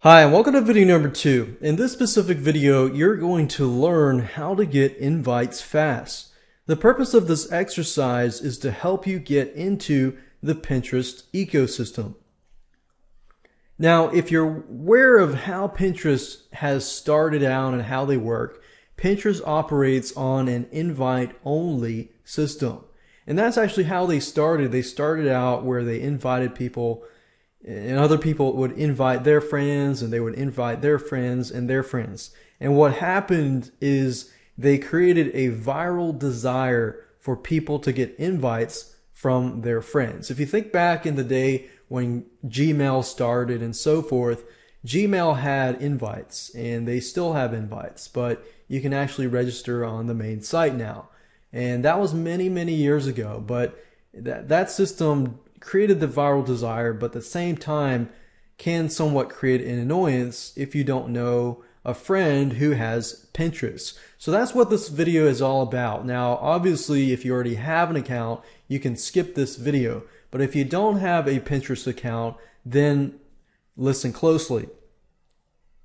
Hi, and welcome to video number 2. In this specific video, you're going to learn how to get invites fast. The purpose of this exercise is to help you get into the Pinterest ecosystem. Now, if you're aware of how Pinterest has started out and how they work, Pinterest operates on an invite-only system. And that's actually how they started. They started out where they invited people, and other people would invite their friends, and they would invite their friends and their friends. And what happened is they created a viral desire for people to get invites from their friends. If you think back in the day when Gmail started and so forth, Gmail had invites, and they still have invites, but you can actually register on the main site now. And that was many, many years ago, but that system created the viral desire, but at the same time can somewhat create an annoyance if you don't know a friend who has Pinterest. So that's what this video is all about. Now, obviously, if you already have an account, you can skip this video. But if you don't have a Pinterest account, then listen closely.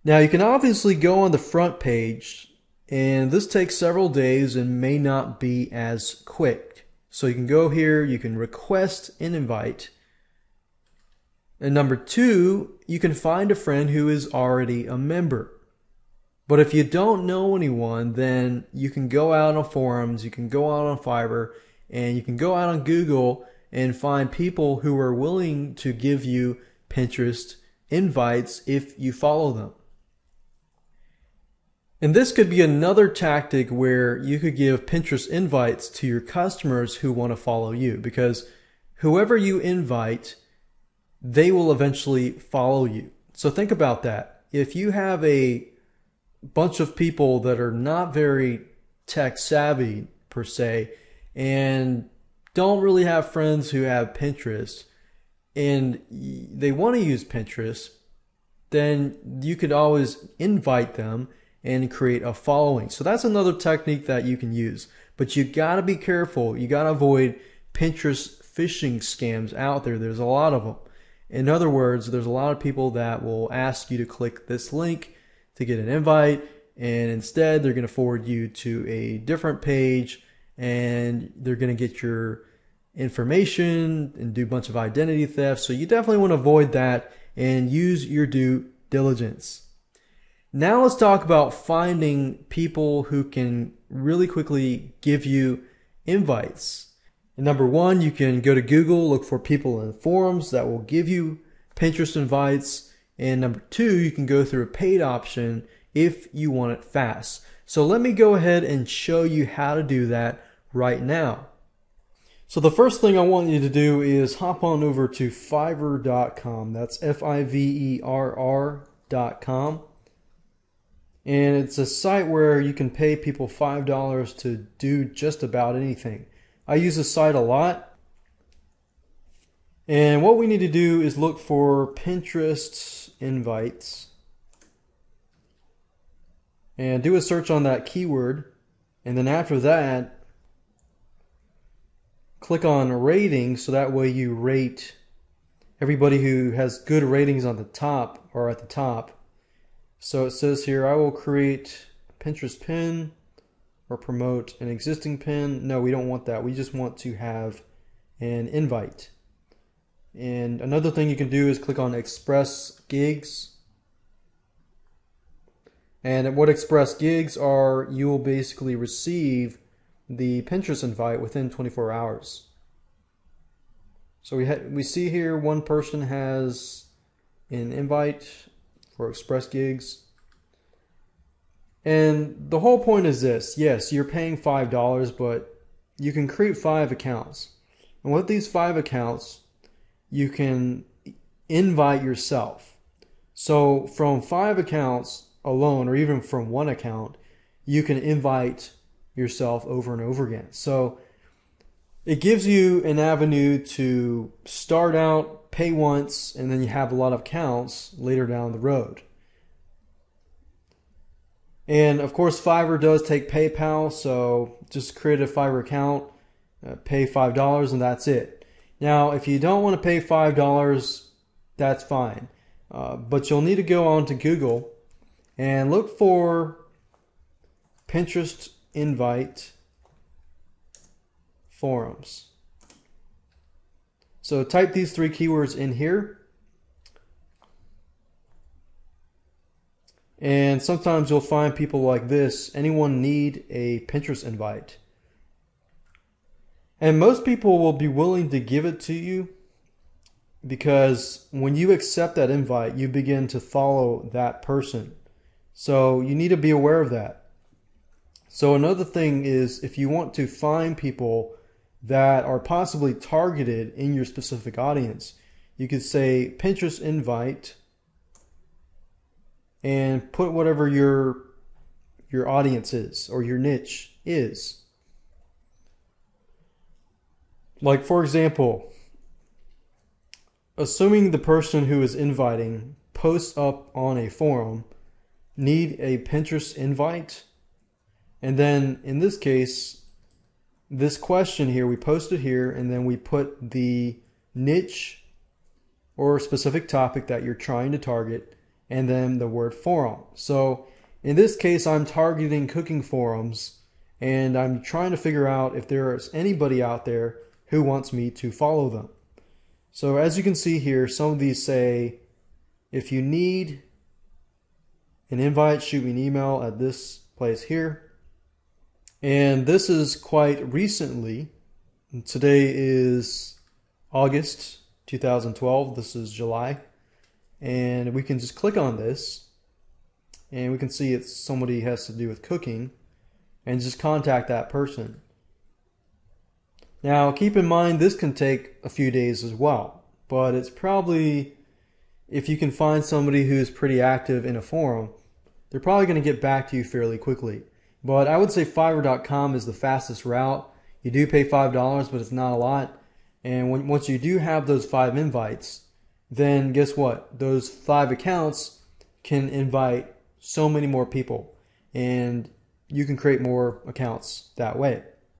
Now, you can obviously go on the front page, and this takes several days and may not be as quick. So you can go here, you can request an invite. And number 2, you can find a friend who is already a member. But if you don't know anyone, then you can go out on forums, you can go out on Fiverr, and you can go out on Google and find people who are willing to give you Pinterest invites if you follow them. And this could be another tactic where you could give Pinterest invites to your customers who want to follow you, because whoever you invite, they will eventually follow you. So think about that. If you have a bunch of people that are not very tech savvy per se, and don't really have friends who have Pinterest, and they want to use Pinterest, then you could always invite them and create a following. So that's another technique that you can use. But you gotta be careful. You gotta avoid Pinterest phishing scams out there. There's a lot of them. In other words, there's a lot of people that will ask you to click this link to get an invite, and instead they're gonna forward you to a different page, and they're gonna get your information and do a bunch of identity theft. So you definitely want to avoid that and use your due diligence. Now let's talk about finding people who can really quickly give you invites. And number 1, you can go to Google, look for people in forums that will give you Pinterest invites. And number 2, you can go through a paid option if you want it fast. So let me go ahead and show you how to do that right now. So the first thing I want you to do is hop on over to Fiverr.com. That's Fiverr.com. And it's a site where you can pay people $5 to do just about anything. I use this site a lot. And what we need to do is look for Pinterest invites. And do a search on that keyword. And then after that, click on rating, so that way you rate everybody who has good ratings on the top or at the top. So it says here, I will create a Pinterest pin or promote an existing pin. No, we don't want that. We just want to have an invite. And another thing you can do is click on Express Gigs. And what Express Gigs are, you will basically receive the Pinterest invite within 24 hours. So we see here one person has an invite for Express Gigs. And the whole point is this. Yes, you're paying $5, but you can create 5 accounts. And with these 5 accounts, you can invite yourself. So from 5 accounts alone, or even from 1 account, you can invite yourself over and over again. So it gives you an avenue to start out, pay once, and then you have a lot of accounts later down the road. And of course, Fiverr does take PayPal, so just create a Fiverr account, pay $5, and that's it. Now, if you don't want to pay $5, that's fine. but you'll need to go on to Google and look for Pinterest invite forums. So type these 3 keywords in here, and sometimes you'll find people like this: anyone need a Pinterest invite? And most people will be willing to give it to you, because when you accept that invite, you begin to follow that person. So you need to be aware of that. So another thing is, if you want to find people that are possibly targeted in your specific audience, you could say Pinterest invite and put whatever your audience is or your niche is. Like, for example, assuming the person who is inviting posts up on a forum, need a Pinterest invite, and then in this case, this question here, we post it here, and then we put the niche or specific topic that you're trying to target, and then the word forum. So in this case, I'm targeting cooking forums, and I'm trying to figure out if there is anybody out there who wants me to follow them. So as you can see here, some of these say, if you need an invite, shoot me an email at this place here. And this is quite recently. Today is August 2012. This is July. And we can just click on this, and we can see it's somebody has to do with cooking, and just contact that person. Now keep in mind, this can take a few days as well, but it's probably, if you can find somebody who's pretty active in a forum, they're probably going to get back to you fairly quickly. But I would say Fiverr.com is the fastest route. You do pay $5, but it's not a lot. And once you do have those 5 invites, then guess what? Those 5 accounts can invite so many more people, and you can create more accounts that way.